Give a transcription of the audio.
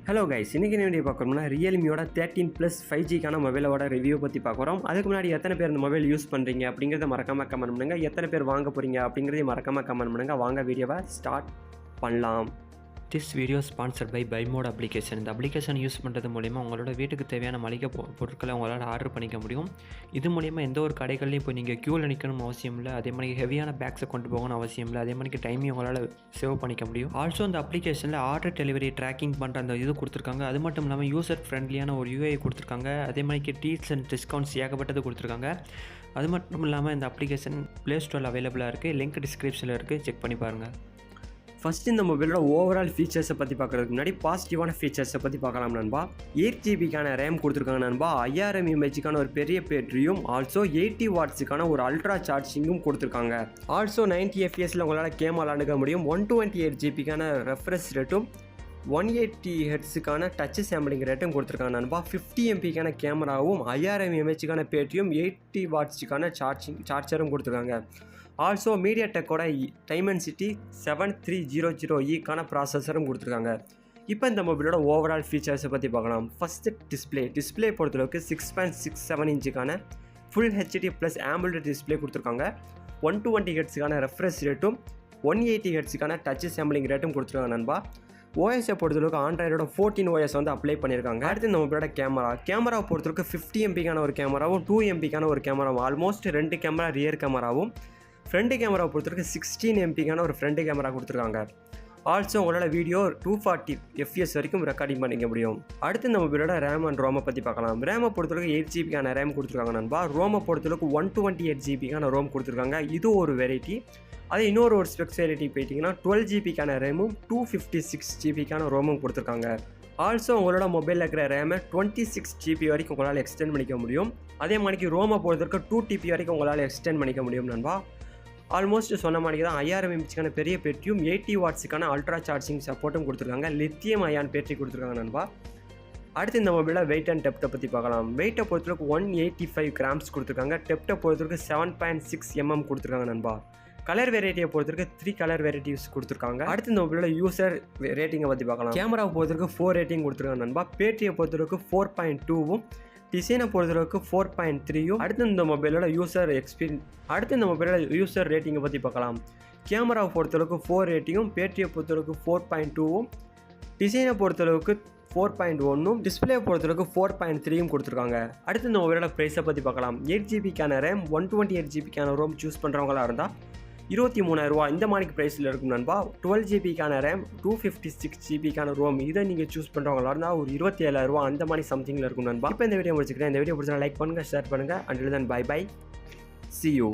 Hello guys, இன்றைக்கி என்ன video பார்க்கணும்னா ரியல்மியோட 13+ 5Gக்கான மொபைலோட ரிவ்யூ பற்றி பார்க்குறோம். அதுக்கு முன்னாடி எத்தனை பேர் இந்த மொபைல் யூஸ் பண்ணுறீங்க அப்படிங்கிறத மறக்காமல் கமெண்ட் பண்ணுங்கள். எத்தனை பேர் வாங்க போகிறீங்க அப்படிங்கிறதையும் மறக்காமல் கமெண்ட் பண்ணுங்கள். வாங்க வீடியோவை ஸ்டார்ட் பண்ணலாம். திஸ் வீடியோ ஸ்பான்சர்ட் பை பைமோட் அப்ளிகேஷன். இந்த அப்ளிகேஷன் யூஸ் பண்ணுறது மூலிமா உங்களோட வீட்டுக்கு தேவையான மளிகை பொருட்களை உங்களால் ஆர்டர் பண்ணிக்க முடியும். இது மூலிமா எந்த ஒரு கடைகள்லையும் இப்போ நீங்கள் க்யூவில் நிற்கணும் அவசியம் இல்லை. அதே மாதிரி ஹெவியான பேக்ஸை கொண்டு போகணும் அவசியம் இல்லை. அதே மாதிரி டைமையும் உங்களால் சேவ் பண்ணிக்க முடியும். ஆல்சோ இந்த அப்ளிகேஷனில் ஆர்டர் டெலிவரி ட்ராக்கிங் பண்ணுற அந்த இது கொடுத்துருக்காங்க. அது மட்டும் இல்லாமல் யூசர் ஃப்ரெண்ட்லியான ஒரு யூஐ கொடுத்துருக்காங்க. அதே மாதிரி டீல்ஸ் அண்ட் டிஸ்கவுண்ட்ஸ் ஏகப்பட்டது கொடுத்துருக்காங்க. அது மட்டும் இல்லாமல் இந்த அப்ளிகேஷன் ப்ளே ஸ்டோரில் அவைலபிளாக இருக்குது. லிங்க் டிஸ்கிரிப்ஷனில் இருக்குது, செக் பண்ணி பாருங்கள். ஃபஸ்ட் இந்த மொபைலோட ஓவரால் ஃபீச்சர்ஸை பற்றி பார்க்குறதுக்கு முன்னாடி பாசிட்டிவான ஃபீச்சர்ஸை பற்றி பார்க்கலாம் நண்பா. 8GB ரேம் கொடுத்துருக்காங்க நண்பா. 5000 mAhக்கான ஒரு பெரிய பேட்டரியும், ஆல்சோ 80 வாட்ஸுக்கான ஒரு அல்ட்ரா சார்ஜிங்கும் கொடுத்துருக்காங்க. ஆல்சோ 90 FPS உங்களால் கேம் விளாண்டுக்க முடியும். 128GB ரெஃப்ரெஷ் ரேட்டும் 180 Hzக்கான டச் சாம்பிளிங் ரேட்டும் கொடுத்துருக்காங்க நண்பா. 50 MP கேமராவும், 5000 mAhக்கான பேட்டரியும், 80 வாட்ஸுக்கான சார்ஜரும் கொடுத்துருக்காங்க. ஆல்சோ மீடியாடெக்கோட டைமென்சிட்டி 7300Eக்கான ப்ராசஸரும் கொடுத்துருக்காங்க. இப்போ இந்த மொபைலோட ஓவரால் ஃபீச்சர்ஸை பற்றி பார்க்கலாம். ஃபஸ்ட்டு டிஸ்பிளே பொறுத்தளவுக்கு 6.67 இன்ச்சுக்கான ஃபுல் HD+ AMOLED டிஸ்பிளே கொடுத்துருக்காங்க. 120 Hzக்கான ரெஃப்ரெஷ் ரேட்டும் 180 Hzக்கான டச் சாம்பிளிங் ரேட்டும் கொடுத்துருக்காங்க நண்பா. ஓஎஸை பொறுத்தளவுக்கு ஆண்ட்ராய்டோட 14 OS அப்ளை பண்ணியிருக்காங்க. அடுத்து இந்த மொபைலோட கேமராவை பொறுத்தளவுக்கு 50 MP ஒரு கேமராவும் 2 MP ஒரு கேமராவும், ஆல்மோஸ்ட் 2 கேமரா ரியர் கேமராவும், ஃப்ரண்ட் கேமராவை பொறுத்தவரைக்கும் 16 MP ஒரு ஃப்ரண்ட் கேமரா கொடுத்துருக்காங்க. ஆல்சோ உங்களோட வீடியோ 240 FPS வரைக்கும் ரெக்கார்டிங் பண்ணிக்க முடியும். அடுத்து இந்த மொபைலோட ரேம் அண்ட் ரோமை பற்றி பார்க்கலாம். ரேமை பொறுத்தவரைக்கும் 8GB ரேம் கொடுத்துருக்காங்க நண்பா. ரோமை பொறுத்தளவுக்கு 128GB ரோம் கொடுத்துருக்காங்க. இது ஒரு வெரைட்டி. அதே இன்னொரு ஸ்பெக்ஸ் வெரைட்டி போயிட்டிங்கன்னா 12GB ரேமும் 256GB ரோமும் கொடுத்துருக்காங்க. ஆல்சோ உங்களோட மொபைலில் இருக்கிற ரேமை 26GB வரைக்கும் உங்களால் எக்ஸ்டெண்ட் பண்ணிக்க முடியும். அதே மாதிரி ரோமை பொறுத்தவரைக்கும் 2TB வரைக்கும் உங்களால் எக்ஸ்டெண்ட் பண்ணிக்க முடியும் நண்பா. ஆல்மோஸ்ட் சொன்ன மாதிரி தான் 5000 mAhக்கான பெரிய பேட்டரியும் 80 வாட்ஸுக்கான அல்ட்ரா சார்ஜிங் சப்போர்ட்டும் கொடுத்துருக்காங்க. லித்தியம் அயான் பேட்டரி கொடுத்துருக்காங்க நண்பா. அடுத்து இந்த மொபைலில் வெயிட் அண்ட் டெப்த்தை பற்றி பார்க்கலாம். வெயிட்டை பொறுத்தவரைக்கும் 185 grams கொடுத்துருக்காங்க. டெப்த்தை பொறுத்தவரைக்கும் 7.6 mm கொடுத்துருக்காங்க நண்பா. கலர் வெரைட்டியை பொறுத்தவரைக்கும் 3 கலர் வெரைட்டிஸ் கொடுத்துருக்காங்க. அடுத்து இந்த மொபைலோட யூசர் ரேட்டிங்கை பற்றி பார்க்கலாம். கேமராவை பொறுத்தவரைக்கும் 4 ரேட்டிங் கொடுத்துருக்காங்க நண்பா. பேட்டரியை பொறுத்தவரைக்கும் 4.2வும், டிசைனை பொறுத்தளவுக்கு 4.3யும். அடுத்து இந்த மொபைலோட யூசர் ரேட்டிங்கை பற்றி பார்க்கலாம். கேமராவை பொறுத்தளவுக்கு 4 ரேட்டிங்கும், பேட்டரியை பொறுத்தளவுக்கு 4.2வும், டிசைனை பொறுத்தளவுக்கு 4.1ம், டிஸ்பிளே பொறுத்தளவுக்கு 4.3யும் கொடுத்துருக்காங்க. அடுத்து இந்த மொபைலோட ப்ரைஸை பற்றி பார்க்கலாம். 8GB RAM 128GB Rome choose பண்ணுறவங்களா இருந்தால் 23,000 இந்த மாதிரி ப்ரைஸில் இருக்கும் நண்பா. 12GB ரேம் 256GB ரோம் இதை நீங்கள் சூஸ் பண்ணுறவங்களா இருந்தால் ஒரு 27,000 அந்த மாதிரி சம்திங்கில் இருக்கும் நண்பா. இப்போ இந்த வீடியோ முடிச்சுக்கிறேன். இந்த வீடியோ பிடிச்சா லைக் பண்ணுங்கள், ஷேர் பண்ணுங்கள். Until then bye bye, see you.